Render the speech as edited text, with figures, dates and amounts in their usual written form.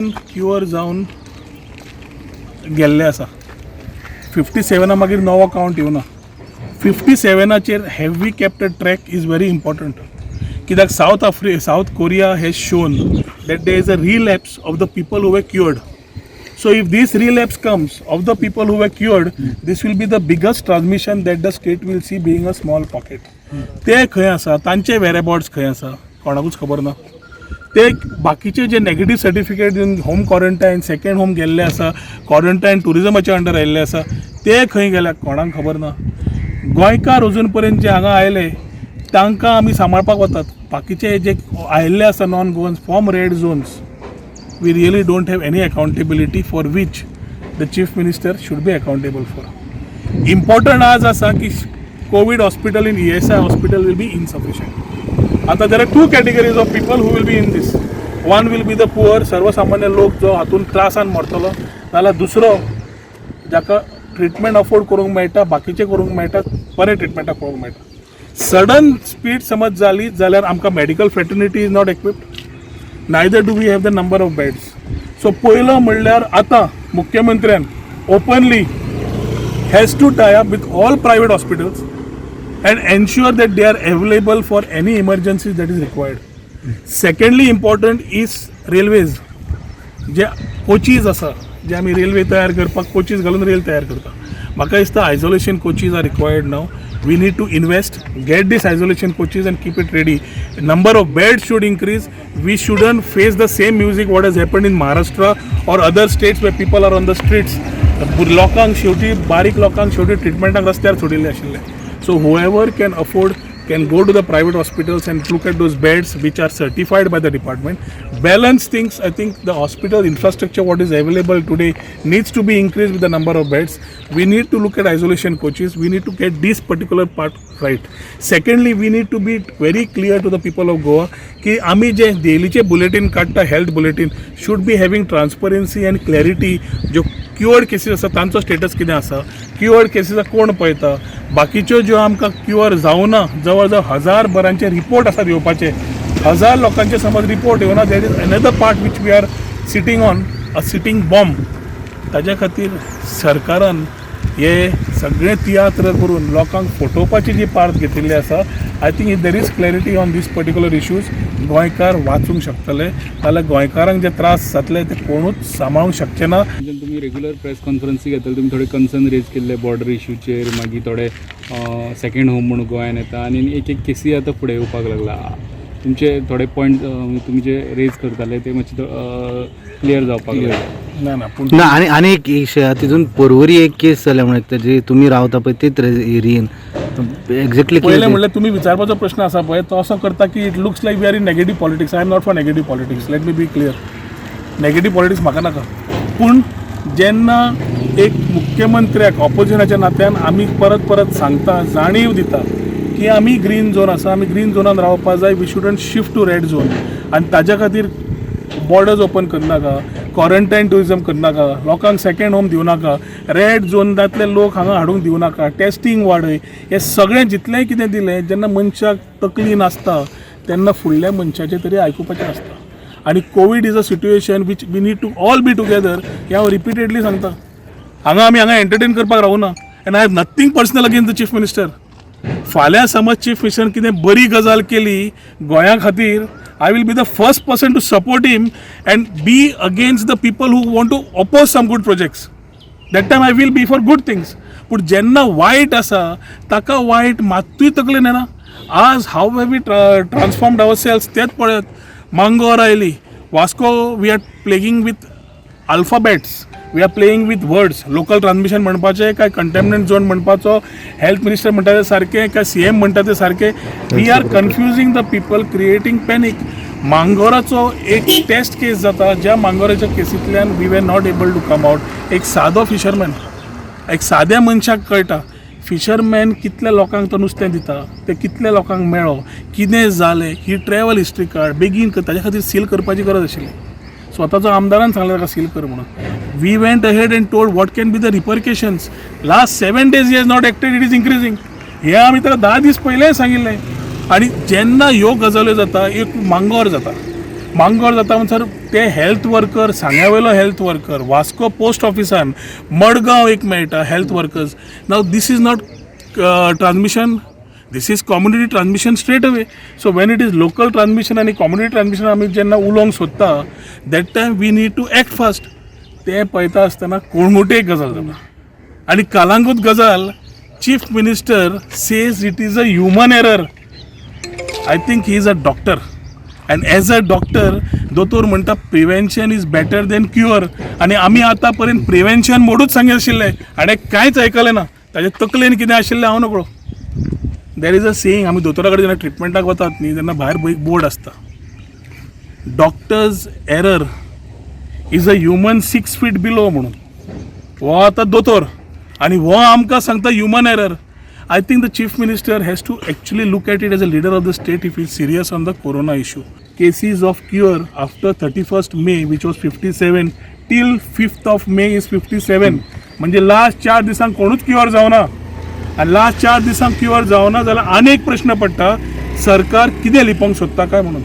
Cure जावन गेल्ले आसा. 57 मागीर नवो कावंट येवना. 57चेर have we kept a track is very important. कित्याक South Korea has shown that there is a relapse of the people who were cured. So if this relapse comes of the people who were cured, this will be the biggest transmission that the state will see being a small pocket. ते खंय आसा, तांचे whereabouts खंय आसा, कोणाकूच खबर ना. ते बाकीचे जे नेगेटिव्ह सर्टिफिकेट दिवन होम क्वॉरंटायन सेकंड होम गेल्ले आसा, क्वॉरंटायन टुरिजमाच्या अंडर आयिल्ले आसा, ते खंय गेल्या कोणाक खबर ना. गोंयकार अजून पर्यंत जे हांगा आयले तांकां आमी सांबाळपाक वतात. बाकीचे जे आयिल्ले आसा non Goans from red zones, we really don't have any accountability for which the chief minister should be accountable for. Important आज असा की COVID hospital in ESI hospital will be insufficient. आता there are two categories of people who will be in this. One will be the poor, सर्वसामान्य लोक जो हातून त्रासान मरतलो. नाल्यार दुसरो जाका ट्रिटमेंट अफोर्ड करूंक मेळटा, बाकीचे करूंक मेळटा, बरें ट्रिटमेंटाक करूंक मेळटा. सडन स्पीड समज जाली जाल्यार आमकां medical fraternity is not equipped. Neither do we have the number of beds. So पहिलं म्हणल्यार आता मुख्यमंत्र्यान openly has to tie up with all private hospitals and ensure that they are available for any emergencies that is required. Secondly important is railways. जे कोचीज आसा, जे आमी railway तयार करपाक कोचीज घालून रेल तयार करता. म्हाका दिसता आयसोलेशन कोचीज आर रिक्वायर्ड नाव. We need to invest, get these isolation coaches and keep it ready. Number of beds should increase. We shouldn't face the same music what has happened in Maharashtra or other states where people are on the streets. लोकांक शेवटी बारीक लोकांक शेवटी ट्रिटमेंटाक रस्त्यार सोडिल्ले आशिल्ले. So whoever can afford can go to the private hospitals and look at those beds which are certified by the department. Balance things, I think the hospital infrastructure what is available today needs to be increased with the number of beds. We need to look at isolation coaches. We need to get this particular part right. Secondly, we need to be very clear to the people of Goa ki आमी जे डेलीचे bulletin काडटा health bulletin should be having transparency and clarity. जो क्युअर्ड cases आसा तांचो status कितें आसा, क्युअर्ड cases कोण पळयता, बाकीच्यो ज्यो आमकां क्युअर जावना जवळ जवळ 1000 बरांचे रिपोर्ट आसात येवपाचे. 1000 लोकांचे समज रिपोर्ट येवना, that is another part which we are sitting on a sitting bomb. ताज्या खातीर सरकारान हे सगळे तियात्र करून लोकांक फटोवपाची जी पार्ट घेतिल्ली आसा, I think if there is clarity on these particular issues गोंयकार वाचूंक शकतले. जाल्यार गोंयकारांक जे त्रास जातले ते कोणूच सांबाळूंक शकचे ना. तुम्ही रेग्युलर प्रेस कॉन्फरन्सी घेतले, तुम्ही थोडे कन्सर्न रेज केल्ले बॉर्डर इश्यूचेर, मागीर थोडे सेकंड होम म्हणून गोंयान येता आनी एक एक केसी आतां फुडें येवपाक लागला. तुमचे थोडे पॉयंट तुमी जे रेज करताले ते मातशे क्लियर जावपाक लागले. ना आनी एक तितून परवरी एक केस जाल्या म्हणून जे तुमी रावता पळय तेच एरियेन एक्झॅक्टली पयलें म्हणल्यार तुमी विचारपाचो प्रश्न आसा पळय तो असो करता की it looks like we are in negative politics. I am not for negative politics, let me be clear. Negative politics म्हाका नाका. पूण जेन्ना एक मुख्यमंत्र्याक ऑपोजिशनाच्या नात्यान आमी परत परत सांगता, जाणीव दिता की आमी ग्रीन झोन आसा, आमी ग्रीन झोनान रावपा जाय, we shouldn't shift to red zone. आनी ताज्या खातीर बॉर्डर्स ओपन करनाका, क्वॉरंटायन टुरिजम करनाका, लोकांक सेकंड होम दिवनाका, रेड झोनांतले लोक हांगा हाडूंक दिवनाका, टेस्टींग वाडय. हें सगळें जितलें कितें दिलें जेन्ना मनशाक तकली नासता तेन्ना फुडल्या मनशाचें तरी आयकुपाचें आसता. आनी Covid is a situation which we need to all be together. हें हांव रिपिटेडली सांगता. आमी हांगा एंटरटेन करपाक रावना. And I have nothing personal against the chief minister. फाल्यां समज चीफ मिनिस्टर कितें बरी गजाल केली गोंया खातीर, I will be the first person to support him and be against the people who want to oppose some good projects. That time I will be for good things. But jenna वायट आसा ताका वायट मात्तूय तकलेन येना. आज how have we transformed ourselves तेच पळयात. मांगोर आयली, Vasco we are playing with alphabets, we are playing with words. Local transmission म्हणपाचें काय कंटेनमेंट झोन म्हणपाचो, हेल्थ मिनिस्टर म्हणटा ते सारकें काय CM म्हणटा ते सारकें. We are confusing the people, creating panic. मांगोराचो एक टेस्ट केस जाता, ज्या मांगोराच्या केसींतल्यान we were not able to come out. एक सादो फिशरमॅन, एक साद्या मनशाक कळटा फिशरमॅन कितल्या लोकांक तो नुस्तें दिता, ते कितल्या लोकांक मेळ्ळो, कितें जालें, ही ट्रॅवल हिस्ट्री कार्ड बेगीन ताच्या खातीर सील करपाची गरज आशिल्ली. स्वताचो आमदारान सांगलें ताका सील कर म्हणून. We went ahead and told what can be the repercussions. Last 7 days he has not acted, it is increasing. हे आमी ताका 10 दीस पयलें सांगिल्लें. आनी जेन्ना ह्यो गजाल्यो जाता, एक मांगोर जाता, मांगोर जाता म्हणसर ते हेल्थ वर्कर, सांग्यावेलो हेल्थ वर्कर, वास्को पोस्ट ऑफिसान मडगांव एक मेळटा हेल्थ वर्कर्स. नाव this is not transmission, this is community transmission straight away. So when it is local transmission आनी कम्युनिटी ट्रान्समिशन आमी जेन्ना उलोवंक सोदता that time we need to act fast. ते पळयता आसतना कोळंगुटे एक गजाल जाता. आनी कालांगूट गजाल chief minister says it is a human error. I think he is a doctor and as a doctor दोतोर म्हणटा prevention is better than cure. आनी आमी आतां पर्यंत प्रिवेंशन मोडूच सांगितलें आशिल्लें, हाणें कांयच आयकलें ना. ताजे तकलेन कितें आशिल्लें हांव नकळो. देर इज अ सेईंग, आमी दोतोरा कडेन जेन्ना ट्रिटमेंटाक वतात न्ही तेन्ना भायर एक बोर्ड आसता, doctors error is a human 6 feet below म्हणून. हो आतां दोतोर आनी हो आमकां सांगता human error. I think the chief minister has to actually look at it as a leader of the state if he's serious on the corona issue. Cases of cure after 31st May, which was 57, till 5th of May is 57. म्हणजे last 4 दिसांक कोणूच cure जावना. आनी last 4 दिसांक cure जावना जाल्यार आनी एक प्रश्न पडटा, सरकार कितें लिपोवंक सोदता काय म्हणून.